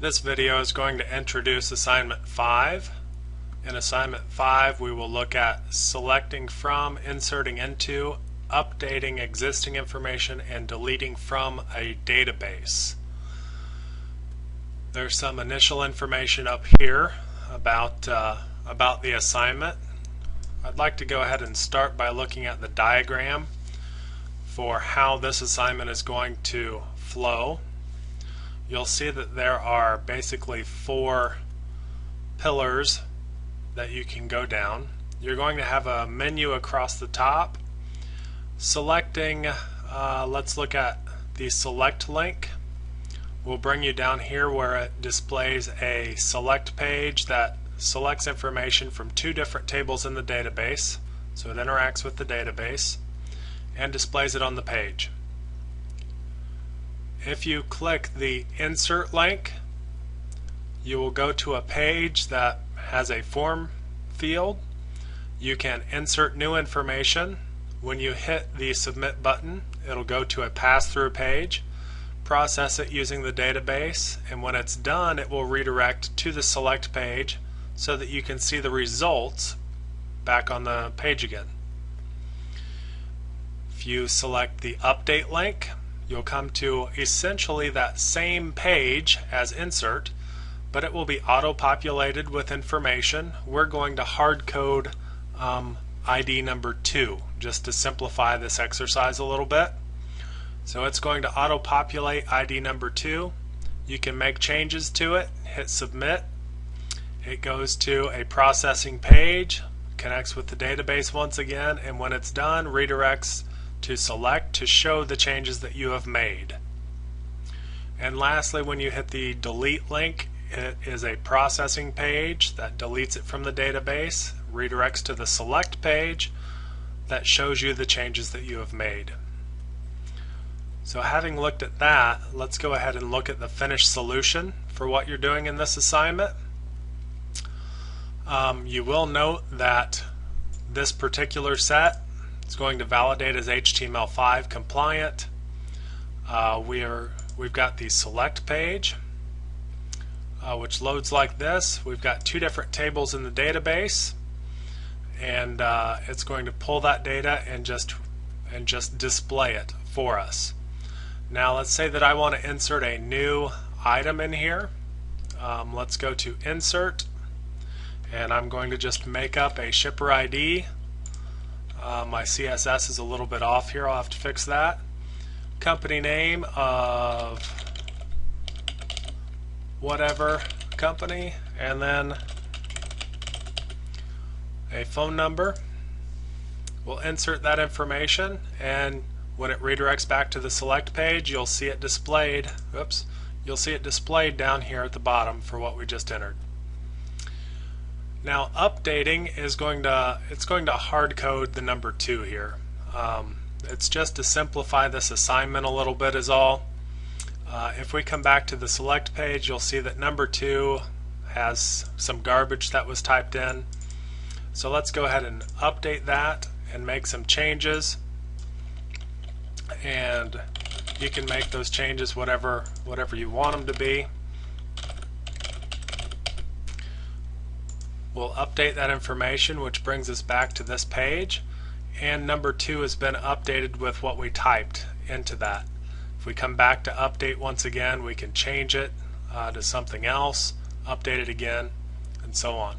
This video is going to introduce Assignment 5. In Assignment 5 we will look at selecting from, inserting into, updating existing information, and deleting from a database. There's some initial information up here about the assignment. I'd like to go ahead and start by looking at the diagram for how this assignment is going to flow. You'll see that there are basically 4 pillars that you can go down. You're going to have a menu across the top. Selecting, let's look at the select link. Will bring you down here where it displays a select page that selects information from 2 different tables in the database. So it interacts with the database and displays it on the page. If you click the insert link, you will go to a page that has a form field. You can insert new information. When you hit the submit button, it'll go to a pass-through page, process it using the database, and when it's done it will redirect to the select page so that you can see the results back on the page again. If you select the update link, you'll come to essentially that same page as insert, but it will be auto-populated with information. We're going to hard code ID number 2 just to simplify this exercise a little bit. So it's going to auto-populate ID number 2. You can make changes to it, hit submit. It goes to a processing page, connects with the database once again, and when it's done, redirects to select to show the changes that you have made. And lastly, when you hit the delete link, it is a processing page that deletes it from the database, redirects to the select page that shows you the changes that you have made. So having looked at that, let's go ahead and look at the finished solution for what you're doing in this assignment. You will note that this particular set is going to validate as HTML5 compliant. We've got the select page, which loads like this. We've got 2 different tables in the database, and it's going to pull that data and just display it for us. Now let's say that I want to insert a new item in here. Let's go to insert, and I'm going to just make up a shipper ID. My CSS is a little bit off here, I'll have to fix that. Company name of whatever company, and then a phone number. We'll insert that information, and when it redirects back to the select page, you'll see it displayed. You'll see it displayed down here at the bottom for what we just entered. Now updating is going to hard code the number 2 here. It's just to simplify this assignment a little bit is all. If we come back to the select page, you'll see that number 2 has some garbage that was typed in. So let's go ahead and update that and make some changes, and you can make those changes whatever you want them to be. We'll update that information, which brings us back to this page, and number 2 has been updated with what we typed into that. If we come back to update once again, we can change it to something else, update it again, and so on.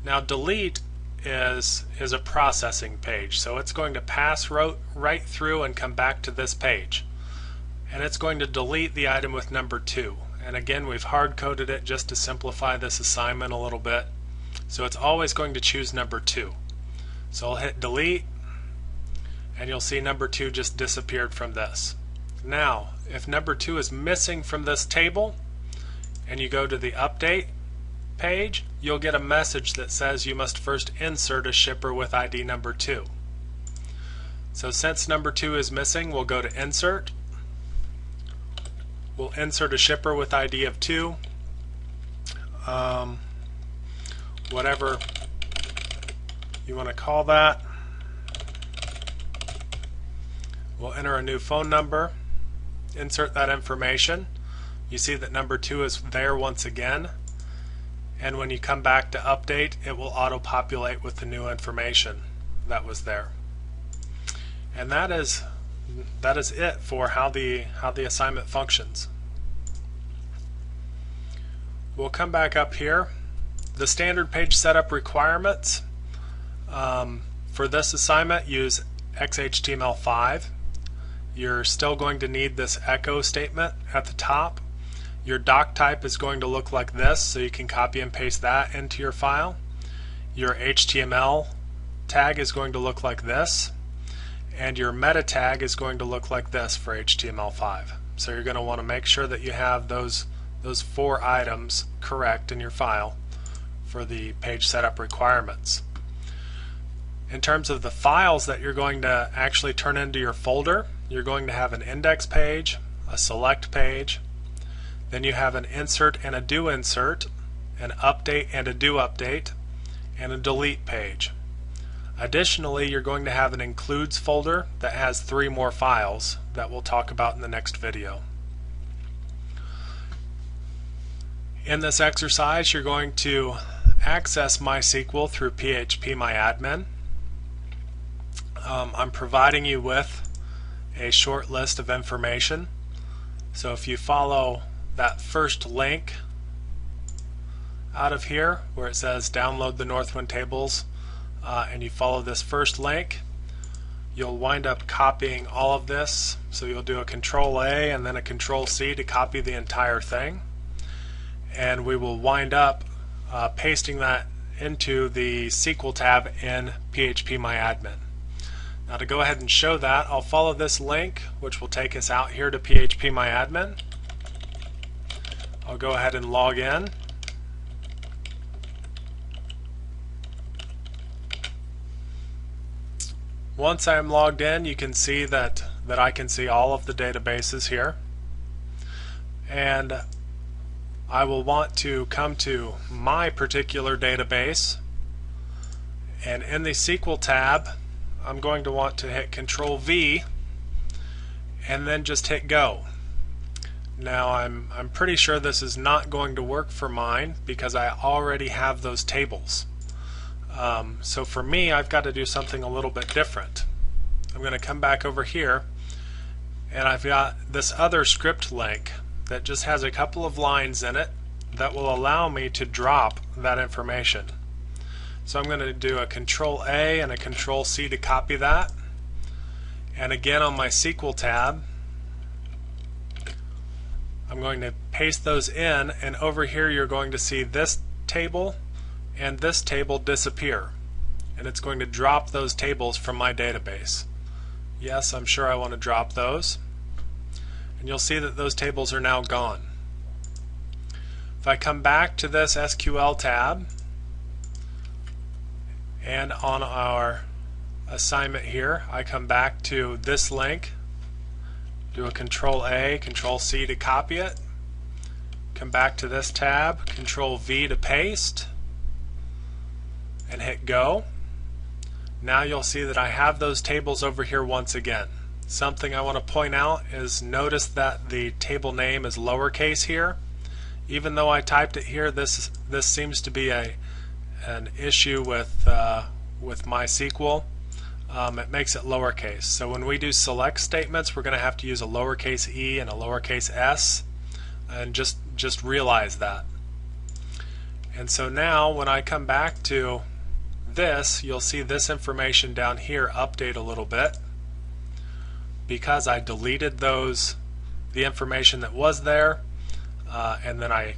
Now delete is a processing page, so it's going to pass right through and come back to this page, and it's going to delete the item with number 2. And again, we've hard coded it just to simplify this assignment a little bit. So it's always going to choose number 2. So I'll hit delete, and you'll see number 2 just disappeared from this. Now if number 2 is missing from this table and you go to the update page, you'll get a message that says you must first insert a shipper with ID number 2. So since number 2 is missing, we'll go to insert. We'll insert a shipper with ID of 2. Whatever you want to call that. We'll enter a new phone number, insert that information. You see that number 2 is there once again, and when you come back to update, it will auto-populate with the new information that was there. And that is it for how the assignment functions. We'll come back up here. The standard page setup requirements for this assignment use XHTML5. You're still going to need this echo statement at the top. Your doc type is going to look like this, so you can copy and paste that into your file. Your HTML tag is going to look like this, and your meta tag is going to look like this for HTML5. So you're going to want to make sure that you have those 4 items correct in your file for the page setup requirements. In terms of the files that you're going to actually turn into your folder, you're going to have an index page, a select page, then you have an insert and a do insert, an update and a do update, and a delete page. Additionally, you're going to have an includes folder that has 3 more files that we'll talk about in the next video. In this exercise, you're going to access MySQL through PHP I'm providing you with a short list of information. So if you follow that first link out of here where it says download the Northwind tables, and you follow this first link, you'll wind up copying all of this. So you'll do a Control-A and then a Control-C to copy the entire thing, and we will wind up pasting that into the SQL tab in PHP. Now to go ahead and show that, I'll follow this link which will take us out here to PHP. I'll go ahead and log in. Once I'm logged in, you can see that I can see all of the databases here, and I will want to come to my particular database, and in the SQL tab I'm going to want to hit Control-V and then just hit go. Now I'm pretty sure this is not going to work for mine because I already have those tables. So for me, I've got to do something a little bit different. I'm going to come back over here, and I've got this other script link that just has a couple of lines in it that will allow me to drop that information. So I'm going to do a Control-A and a Control-C to copy that, and again on my SQL tab I'm going to paste those in, and over here you're going to see this table and this table disappear, and it's going to drop those tables from my database. Yes, I'm sure I want to drop those, and you'll see that those tables are now gone. If I come back to this SQL tab, and on our assignment here I come back to this link, do a Control-A, Control-C to copy it, come back to this tab, Control-V to paste, and hit go. Now you'll see that I have those tables over here once again. Something I want to point out is notice that the table name is lowercase here. Even though I typed it here, this seems to be an issue with MySQL. It makes it lowercase. So when we do select statements, we're going to have to use a lowercase e and a lowercase s, and just realize that. And so now when I come back to this, you'll see this information down here update a little bit because I deleted the information that was there, and then I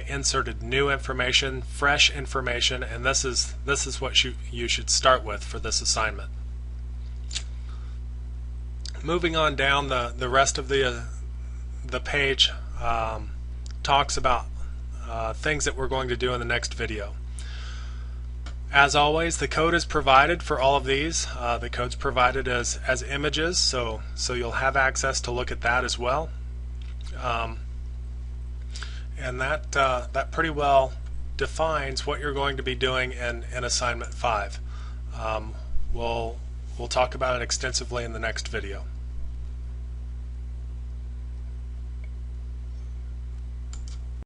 inserted new information, fresh information, and this is what you should start with for this assignment. Moving on down, the rest of the page talks about things that we're going to do in the next video. As always, the code is provided for all of these. The code's provided as images, so you'll have access to look at that as well. And that pretty well defines what you're going to be doing in assignment 5. We'll talk about it extensively in the next video.